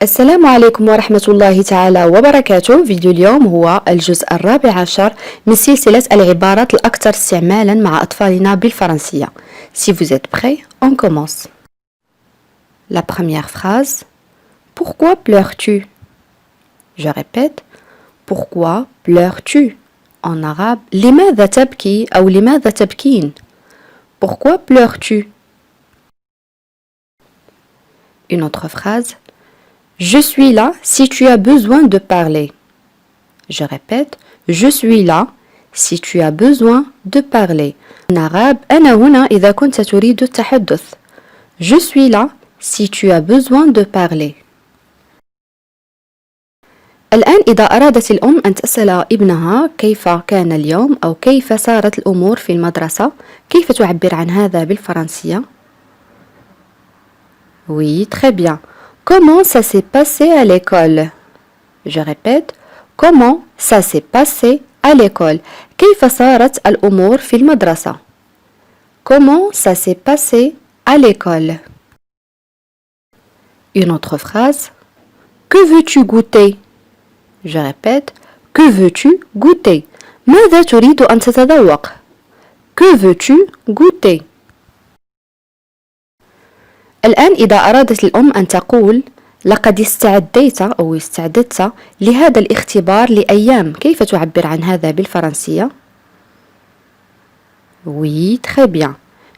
السلام عليكم ورحمة الله تعالى وبركاته. فيديو اليوم هو الجزء الرابع عشر من سلسلة العبارات الأكثر استعمالا مع أطفالنا بالفرنسية. Si vous êtes prêts, on commence. La première phrase. Pourquoi pleures-tu? Je répète. Pourquoi pleures-tu? En arabe, لماذا تبكي أو لماذا تبكين? Pourquoi pleures-tu? Une autre phrase. Je suis là si tu as besoin de parler. Je répète. Je suis là si tu as besoin de parler. En arabe, أنا هنا إذا كنت تريد التحدث. Je suis là si tu as besoin de parler. الآن إذا أرادت الأم أن تسأل ابنها كيف كان اليوم أو كيف سارت الأمور في المدرسة، كيف تعبر عن هذا بالفرنسية؟ Oui, très bien. Comment ça s'est passé à l'école? Je répète. Comment ça s'est passé à l'école? كيف صارت الأمور في المدرسة؟ Comment ça s'est passé à l'école? Une autre phrase. Que veux-tu goûter? Je répète. Que veux-tu goûter? ماذا تريد أن تتذوق؟ Que veux-tu goûter? الآن إذا أرادت الأم أن تقول لقد استعديت أو استعددت لهذا الاختبار لأيام، كيف تعبر عن هذا بالفرنسية؟ Oui, très bien.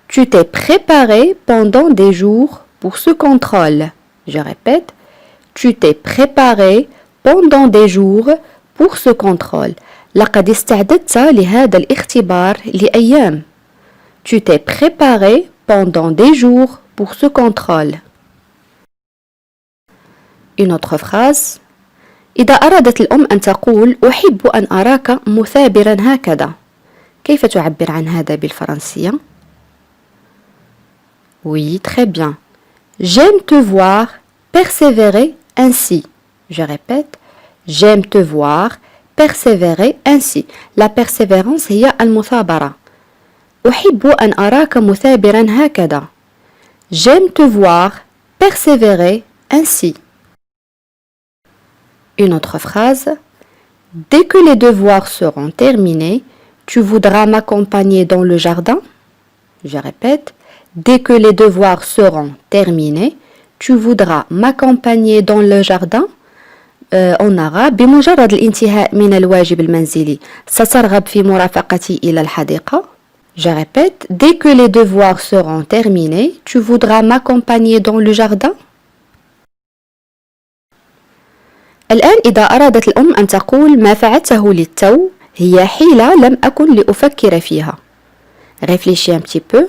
Tu t'es préparé pendant des jours pour ce contrôle. Je répète. Tu t'es préparé pendant des jours pour ce contrôle. لقد استعددت لهذا الاختبار لأيام. Tu t'es préparé pendant des jours pour ce contrôle. Une autre phrase. إذا أرادت الأم أن تقول أحب أن أراك مثابرا هكذا، كيف تعبر عن هذا بالفرنسية؟ Oui, très bien. J'aime te voir persévérer ainsi. Je répète. J'aime te voir persévérer ainsi. La persévérance هي المثابرة. أحب أن أراك مثابرا هكذا. J'aime te voir persévérer ainsi. Une autre phrase. Dès que les devoirs seront terminés, tu voudras m'accompagner dans le jardin? Je répète. Dès que les devoirs seront terminés, tu voudras m'accompagner dans le jardin. En arabe بمجرد الانتهاء من الواجب المنزلي سترغب في مرافقتي إلى الحديقة. Je répète. Dès que les devoirs seront terminés, tu voudras m'accompagner dans le jardin. الآن إذا أرادت الأم أن تقول ما فعلته للتو هي حيلة لم أكن لأفكر فيها. Réfléchis un petit peu.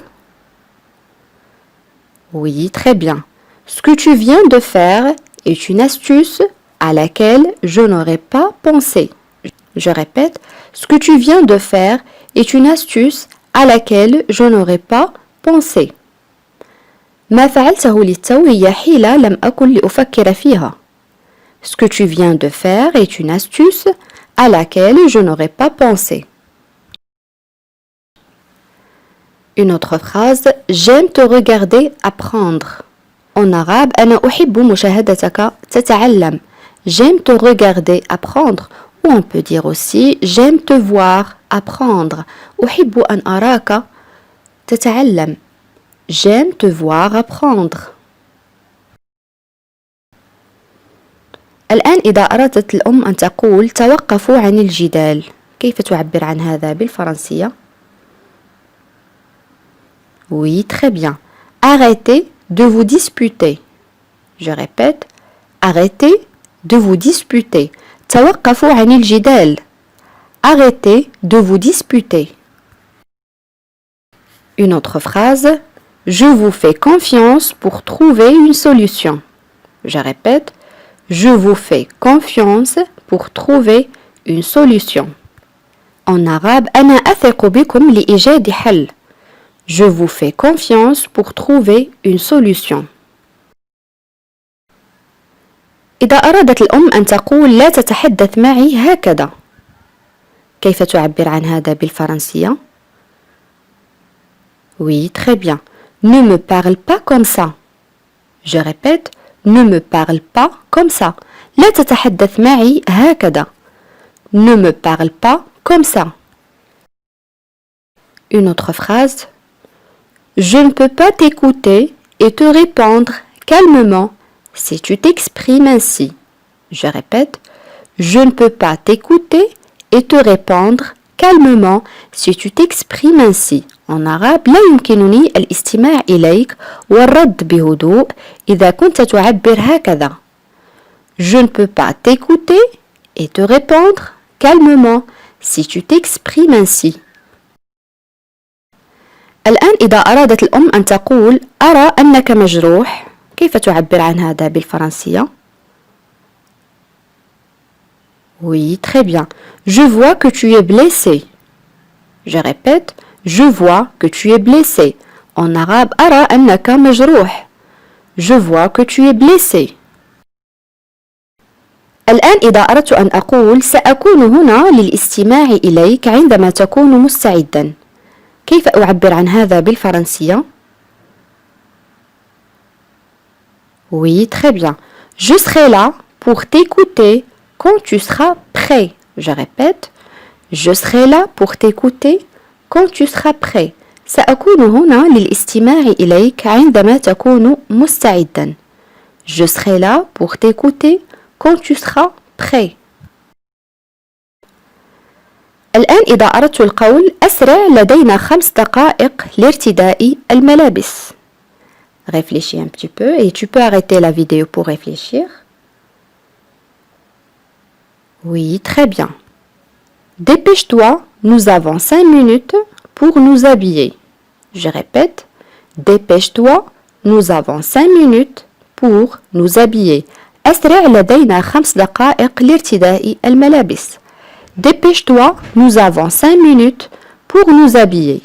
Oui, très bien. Ce que tu viens de faire est une astuce à laquelle je n'aurais pas pensé. Je répète. Ce que tu viens de faire est une astuce à laquelle je n'aurais pas pensé. ما فعلته للتو هي حيلة لم أكن لأفكر فيها. Ce que tu viens de faire est une astuce à laquelle je n'aurais pas pensé. Une autre phrase. J'aime te regarder apprendre. En arabe, أنا أحب مشاهدتك تتعلم. J'aime te regarder apprendre. Ou on peut dire aussi j'aime te voir apprendre. أحب أن أراك تتعلم. J'aime te voir apprendre. الآن إذا أردت الأم أن تقول توقفوا عن الجدال، كيف تعبر عن هذا بالفرنسية؟ Oui, très bien. Arrêtez de vous disputer. Je répète. Arrêtez de vous disputer. توقفوا عن الجدال. Arrêtez de vous disputer. Une autre phrase. Je vous fais confiance pour trouver une solution. Je répète. Je vous fais confiance pour trouver une solution. En arabe, أنا أثق بكم لإيجاد حل. Je vous fais confiance pour trouver une solution. إذا أرادت الأم أن تقول لا تتحدث معي هكذا، كيف تعبر عن هذا بالفرنسية؟ Oui, très bien. Ne me parle pas comme ça. Je répète. Ne me parle pas comme ça. لا تتحدث معي هكذا. Ne me parle pas comme ça. Une autre phrase. Je ne peux pas t'écouter et te répondre calmement si tu t'exprimes ainsi. Je répète. Je ne peux pas t'écouter et te répondre calmement si tu t'exprimes ainsi. En arabe لا يمكنني الاستماع إليك والرد بهدوء إذا كنت تعبر هكذا. Je ne peux pas t'écouter et te répondre calmement si tu t'exprimes ainsi. الآن إذا أرادت الأم أن تقول أرى أنك مجروح، كيف تعبر عن هذا بالفرنسية؟ Oui, très bien. Je vois que tu es blessé. Je répète, je vois que tu es blessé. En arabe, أرى أنك مجروح. Je vois que tu es blessé. الآن إذا أردت أن أقول سأكون هنا للاستماع إليك عندما تكون مستعدا، كيف أعبر عن هذا بالفرنسية؟ Oui, très bien. Je serai là pour t'écouter quand tu seras prêt. Je répète, je serai là pour t'écouter quand tu seras prêt. سأكون هنا للاستماع إليك عندما تكون مستعدا. Je serai là pour t'écouter quand tu seras prêt. الآن إذا أردت القول أسرع لدينا 5 دقائق لارتداء الملابس. Réfléchis un petit peu et tu peux arrêter la vidéo pour réfléchir. Oui, très bien. Dépêche-toi, nous avons 5 minutes pour nous habiller. Je répète, dépêche-toi, nous avons 5 minutes pour nous habiller. أسرع لدينا 5 دقائق لارتداء الملابس. Dépêche-toi, nous avons 5 minutes pour nous habiller.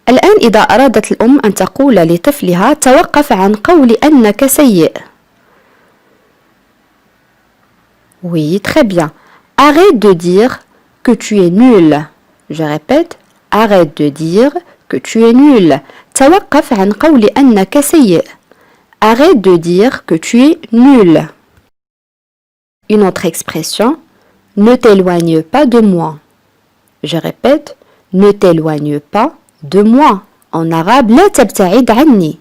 الآن إذا أرادت الأم أن تقول لطفلها توقف عن قول أنك سيء. Oui, très bien. Arrête de dire que tu es nul. Je répète, arrête de dire que tu es nul. توقف عن قول أنك سيء. Arrête de dire que tu es nul. Une autre expression, ne t'éloigne pas de moi. Je répète, ne t'éloigne pas de moi. En arabe, لا تبتعد عني.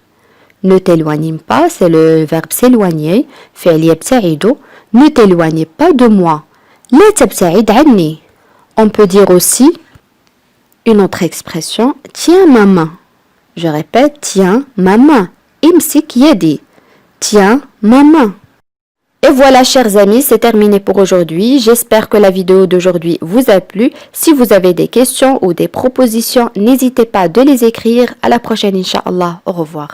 Ne t'éloigne pas, c'est le verbe s'éloigner. فعل يبتعد. Ne t'éloigne pas de moi. لا تبتعد عني. On peut dire aussi une autre expression, tiens ma main. Je répète, tiens ma main. امسك يدي. Tiens ma main. Et voilà chers amis, c'est terminé pour aujourd'hui. J'espère que la vidéo d'aujourd'hui vous a plu. Si vous avez des questions ou des propositions, n'hésitez pas de les écrire. À la prochaine, Inch'Allah. Au revoir.